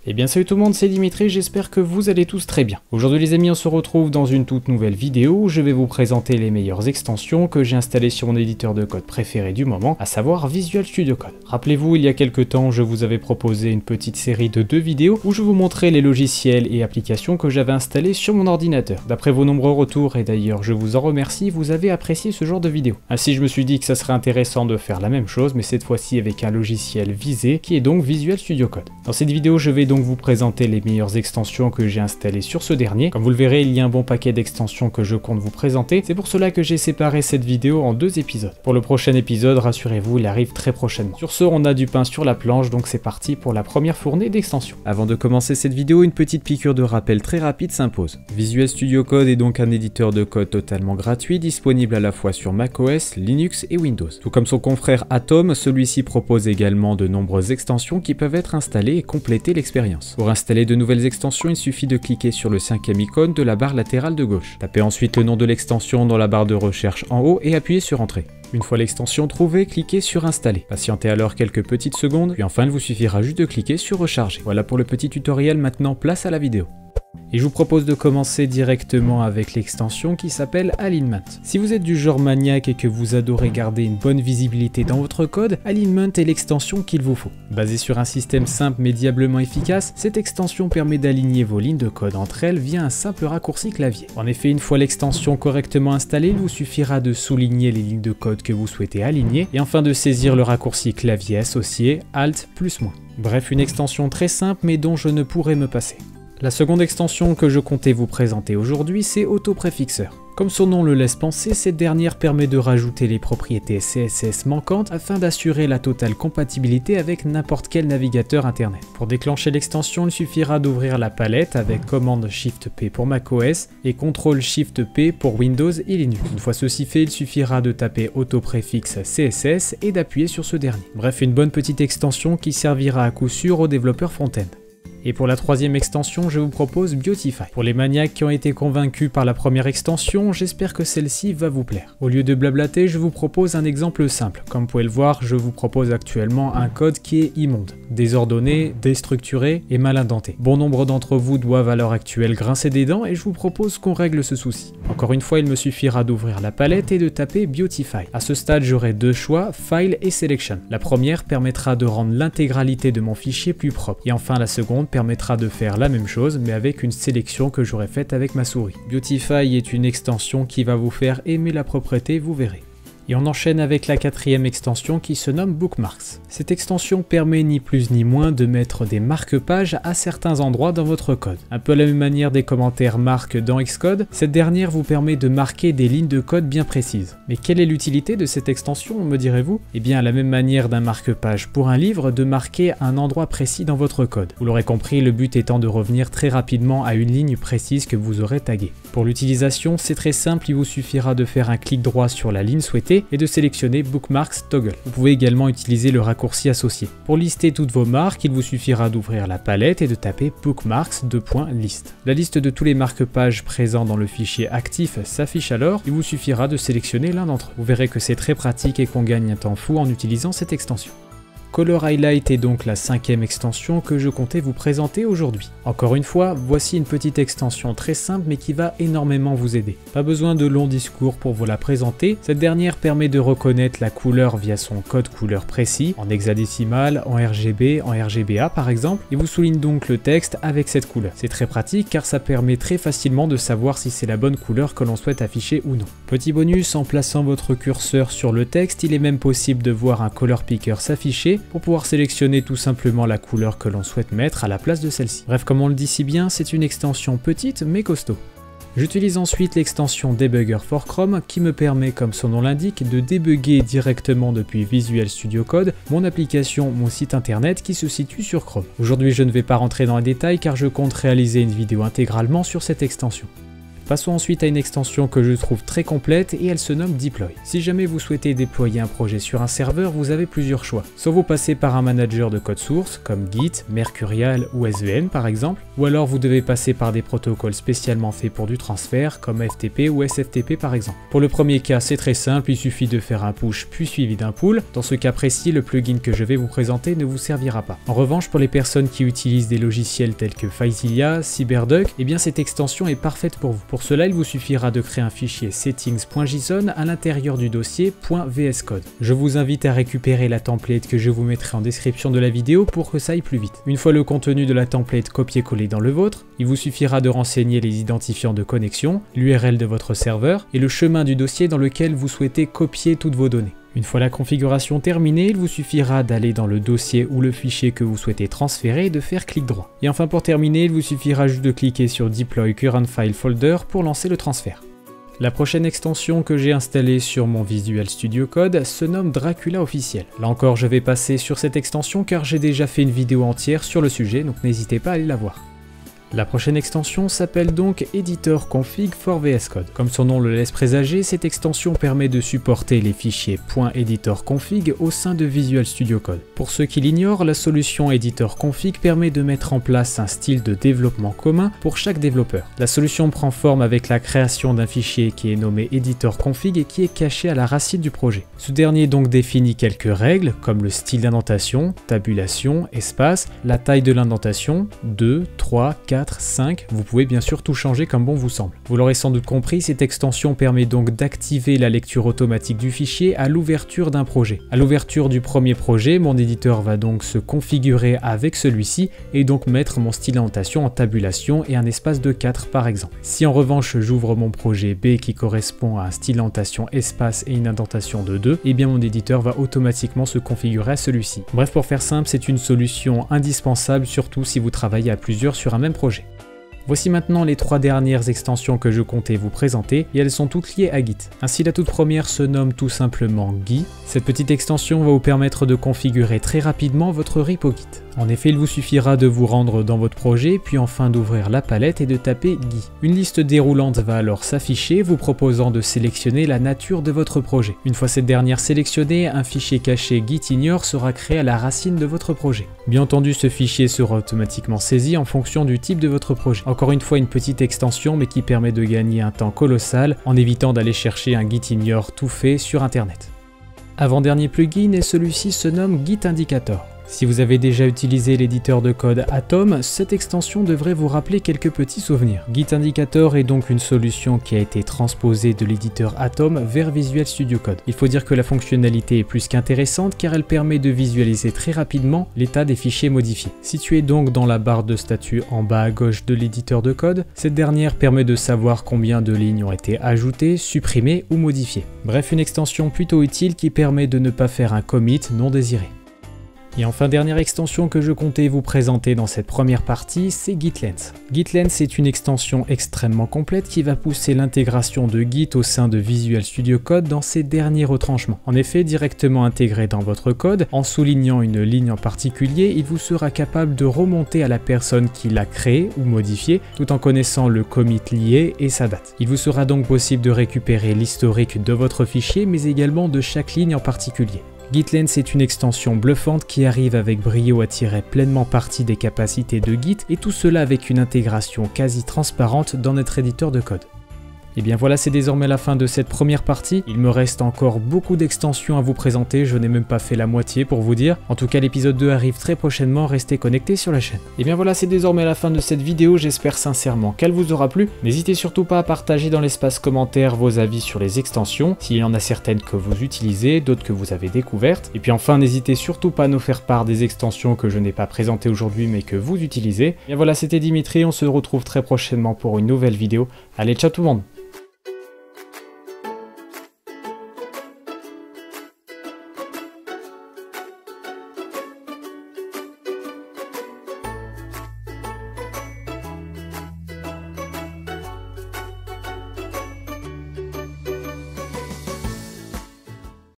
Eh bien salut tout le monde, c'est Dimitri, j'espère que vous allez tous très bien. Aujourd'hui les amis, on se retrouve dans une toute nouvelle vidéo où je vais vous présenter les meilleures extensions que j'ai installées sur mon éditeur de code préféré du moment, à savoir Visual Studio Code. Rappelez-vous, il y a quelques temps, je vous avais proposé une petite série de 2 vidéos où je vous montrais les logiciels et applications que j'avais installés sur mon ordinateur. D'après vos nombreux retours, et d'ailleurs je vous en remercie, vous avez apprécié ce genre de vidéo. Ainsi je me suis dit que ça serait intéressant de faire la même chose, mais cette fois-ci avec un logiciel visé, qui est donc Visual Studio Code. Dans cette vidéo, je vais donc vous présenter les meilleures extensions que j'ai installées sur ce dernier. Comme vous le verrez, il y a un bon paquet d'extensions que je compte vous présenter. C'est pour cela que j'ai séparé cette vidéo en 2 épisodes. Pour le prochain épisode, rassurez-vous, il arrive très prochainement. Sur ce, on a du pain sur la planche, donc c'est parti pour la première fournée d'extensions. Avant de commencer cette vidéo, une petite piqûre de rappel très rapide s'impose. Visual Studio Code est donc un éditeur de code totalement gratuit, disponible à la fois sur macOS, Linux et Windows. Tout comme son confrère Atom, celui-ci propose également de nombreuses extensions qui peuvent être installées et compléter l'expérience. Pour installer de nouvelles extensions, il suffit de cliquer sur le 5e icône de la barre latérale de gauche. Tapez ensuite le nom de l'extension dans la barre de recherche en haut et appuyez sur Entrée. Une fois l'extension trouvée, cliquez sur Installer. Patientez alors quelques petites secondes, puis enfin il vous suffira juste de cliquer sur Recharger. Voilà pour le petit tutoriel, maintenant place à la vidéo. Et je vous propose de commencer directement avec l'extension qui s'appelle Alignment. Si vous êtes du genre maniaque et que vous adorez garder une bonne visibilité dans votre code, Alignment est l'extension qu'il vous faut. Basée sur un système simple mais diablement efficace, cette extension permet d'aligner vos lignes de code entre elles via un simple raccourci clavier. En effet, une fois l'extension correctement installée, il vous suffira de souligner les lignes de code que vous souhaitez aligner et enfin de saisir le raccourci clavier associé Alt +-. Bref, une extension très simple mais dont je ne pourrais me passer. La seconde extension que je comptais vous présenter aujourd'hui, c'est Autopréfixeur. Comme son nom le laisse penser, cette dernière permet de rajouter les propriétés CSS manquantes afin d'assurer la totale compatibilité avec n'importe quel navigateur internet. Pour déclencher l'extension, il suffira d'ouvrir la palette avec commande Shift-P pour macOS et CTRL Shift-P pour Windows et Linux. Une fois ceci fait, il suffira de taper autopréfixe CSS et d'appuyer sur ce dernier. Bref, une bonne petite extension qui servira à coup sûr aux développeurs front-end. Et pour la troisième extension, je vous propose Beautify. Pour les maniaques qui ont été convaincus par la première extension, j'espère que celle-ci va vous plaire. Au lieu de blablater, je vous propose un exemple simple. Comme vous pouvez le voir, je vous propose actuellement un code qui est immonde, désordonné, déstructuré et mal indenté. Bon nombre d'entre vous doivent à l'heure actuelle grincer des dents et je vous propose qu'on règle ce souci. Encore une fois, il me suffira d'ouvrir la palette et de taper Beautify. À ce stade, j'aurai 2 choix, File et Selection. La première permettra de rendre l'intégralité de mon fichier plus propre. Et enfin, la seconde permettra de faire la même chose mais avec une sélection que j'aurais faite avec ma souris. Beautify est une extension qui va vous faire aimer la propreté, vous verrez. Et on enchaîne avec la 4e extension qui se nomme Bookmarks. Cette extension permet ni plus ni moins de mettre des marque-pages à certains endroits dans votre code. Un peu à la même manière des commentaires marque dans Xcode, cette dernière vous permet de marquer des lignes de code bien précises. Mais quelle est l'utilité de cette extension, me direz-vous? Eh bien à la même manière d'un marque-page pour un livre, de marquer un endroit précis dans votre code. Vous l'aurez compris, le but étant de revenir très rapidement à une ligne précise que vous aurez taguée. Pour l'utilisation, c'est très simple, il vous suffira de faire un clic droit sur la ligne souhaitée et de sélectionner Bookmarks Toggle. Vous pouvez également utiliser le raccourci associé. Pour lister toutes vos marques, il vous suffira d'ouvrir la palette et de taper Bookmarks:list. La liste de tous les marque-pages présents dans le fichier actif s'affiche alors, il vous suffira de sélectionner l'un d'entre eux. Vous verrez que c'est très pratique et qu'on gagne un temps fou en utilisant cette extension. Color Highlight est donc la 5e extension que je comptais vous présenter aujourd'hui. Encore une fois, voici une petite extension très simple mais qui va énormément vous aider. Pas besoin de longs discours pour vous la présenter, cette dernière permet de reconnaître la couleur via son code couleur précis, en hexadécimal, en RGB, en RGBA par exemple, et vous souligne donc le texte avec cette couleur. C'est très pratique car ça permet très facilement de savoir si c'est la bonne couleur que l'on souhaite afficher ou non. Petit bonus, en plaçant votre curseur sur le texte, il est même possible de voir un color picker s'afficher pour pouvoir sélectionner tout simplement la couleur que l'on souhaite mettre à la place de celle-ci. Bref, comme on le dit si bien, c'est une extension petite mais costaud. J'utilise ensuite l'extension Debugger for Chrome qui me permet, comme son nom l'indique, de débugger directement depuis Visual Studio Code mon application, mon site internet qui se situe sur Chrome. Aujourd'hui, je ne vais pas rentrer dans les détails car je compte réaliser une vidéo intégralement sur cette extension. Passons ensuite à une extension que je trouve très complète et elle se nomme Deploy. Si jamais vous souhaitez déployer un projet sur un serveur, vous avez plusieurs choix. Soit vous passez par un manager de code source comme Git, Mercurial ou SVN par exemple, ou alors vous devez passer par des protocoles spécialement faits pour du transfert comme FTP ou SFTP par exemple. Pour le premier cas, c'est très simple, il suffit de faire un push puis suivi d'un pull. Dans ce cas précis, le plugin que je vais vous présenter ne vous servira pas. En revanche, pour les personnes qui utilisent des logiciels tels que FileZilla, CyberDuck, eh bien cette extension est parfaite pour vous. Pour cela, il vous suffira de créer un fichier settings.json à l'intérieur du dossier .vscode. Je vous invite à récupérer la template que je vous mettrai en description de la vidéo pour que ça aille plus vite. Une fois le contenu de la template copié-collé dans le vôtre, il vous suffira de renseigner les identifiants de connexion, l'URL de votre serveur et le chemin du dossier dans lequel vous souhaitez copier toutes vos données. Une fois la configuration terminée, il vous suffira d'aller dans le dossier ou le fichier que vous souhaitez transférer et de faire clic droit. Et enfin pour terminer, il vous suffira juste de cliquer sur Deploy Current File Folder pour lancer le transfert. La prochaine extension que j'ai installée sur mon Visual Studio Code se nomme Dracula Officiel. Là encore, je vais passer sur cette extension car j'ai déjà fait une vidéo entière sur le sujet, donc n'hésitez pas à aller la voir. La prochaine extension s'appelle donc Editor Config for VS Code. Comme son nom le laisse présager, cette extension permet de supporter les fichiers .editor-config au sein de Visual Studio Code. Pour ceux qui l'ignorent, la solution Editor Config permet de mettre en place un style de développement commun pour chaque développeur. La solution prend forme avec la création d'un fichier qui est nommé Editor Config et qui est caché à la racine du projet. Ce dernier donc définit quelques règles comme le style d'indentation, tabulation, espace, la taille de l'indentation, 2, 3, 4, 5, vous pouvez bien sûr tout changer comme bon vous semble. Vous l'aurez sans doute compris, cette extension permet donc d'activer la lecture automatique du fichier à l'ouverture d'un projet. À l'ouverture du premier projet, mon éditeur va donc se configurer avec celui-ci et donc mettre mon style d'indentation en tabulation et un espace de 4 par exemple. Si en revanche j'ouvre mon projet B qui correspond à un style d'indentation espace et une indentation de 2, eh bien mon éditeur va automatiquement se configurer à celui-ci. Bref, pour faire simple, c'est une solution indispensable surtout si vous travaillez à plusieurs sur un même projet. Voici maintenant les 3 dernières extensions que je comptais vous présenter et elles sont toutes liées à Git. Ainsi la toute première se nomme tout simplement Git. Cette petite extension va vous permettre de configurer très rapidement votre repo Git. En effet, il vous suffira de vous rendre dans votre projet puis enfin d'ouvrir la palette et de taper Git. Une liste déroulante va alors s'afficher vous proposant de sélectionner la nature de votre projet. Une fois cette dernière sélectionnée, un fichier caché gitignore sera créé à la racine de votre projet. Bien entendu, ce fichier sera automatiquement saisi en fonction du type de votre projet. Encore une fois, une petite extension mais qui permet de gagner un temps colossal en évitant d'aller chercher un gitignore tout fait sur internet. Avant-dernier plugin et celui-ci se nomme Git Indicator. Si vous avez déjà utilisé l'éditeur de code Atom, cette extension devrait vous rappeler quelques petits souvenirs. Git Indicator est donc une solution qui a été transposée de l'éditeur Atom vers Visual Studio Code. Il faut dire que la fonctionnalité est plus qu'intéressante car elle permet de visualiser très rapidement l'état des fichiers modifiés. Située donc dans la barre de statut en bas à gauche de l'éditeur de code, cette dernière permet de savoir combien de lignes ont été ajoutées, supprimées ou modifiées. Bref, une extension plutôt utile qui permet de ne pas faire un commit non désiré. Et enfin, dernière extension que je comptais vous présenter dans cette première partie, c'est GitLens. GitLens est une extension extrêmement complète qui va pousser l'intégration de Git au sein de Visual Studio Code dans ses derniers retranchements. En effet, directement intégré dans votre code, en soulignant une ligne en particulier, il vous sera capable de remonter à la personne qui l'a créé ou modifié, tout en connaissant le commit lié et sa date. Il vous sera donc possible de récupérer l'historique de votre fichier, mais également de chaque ligne en particulier. GitLens est une extension bluffante qui arrive avec brio à tirer pleinement parti des capacités de Git et tout cela avec une intégration quasi transparente dans notre éditeur de code. Et bien voilà, c'est désormais la fin de cette première partie. Il me reste encore beaucoup d'extensions à vous présenter, je n'ai même pas fait la moitié pour vous dire. En tout cas, l'épisode 2 arrive très prochainement, restez connectés sur la chaîne. Et bien voilà, c'est désormais la fin de cette vidéo, j'espère sincèrement qu'elle vous aura plu. N'hésitez surtout pas à partager dans l'espace commentaire vos avis sur les extensions, s'il y en a certaines que vous utilisez, d'autres que vous avez découvertes. Et puis enfin, n'hésitez surtout pas à nous faire part des extensions que je n'ai pas présentées aujourd'hui mais que vous utilisez. Et bien voilà, c'était Dimitri, on se retrouve très prochainement pour une nouvelle vidéo. Allez, ciao tout le monde!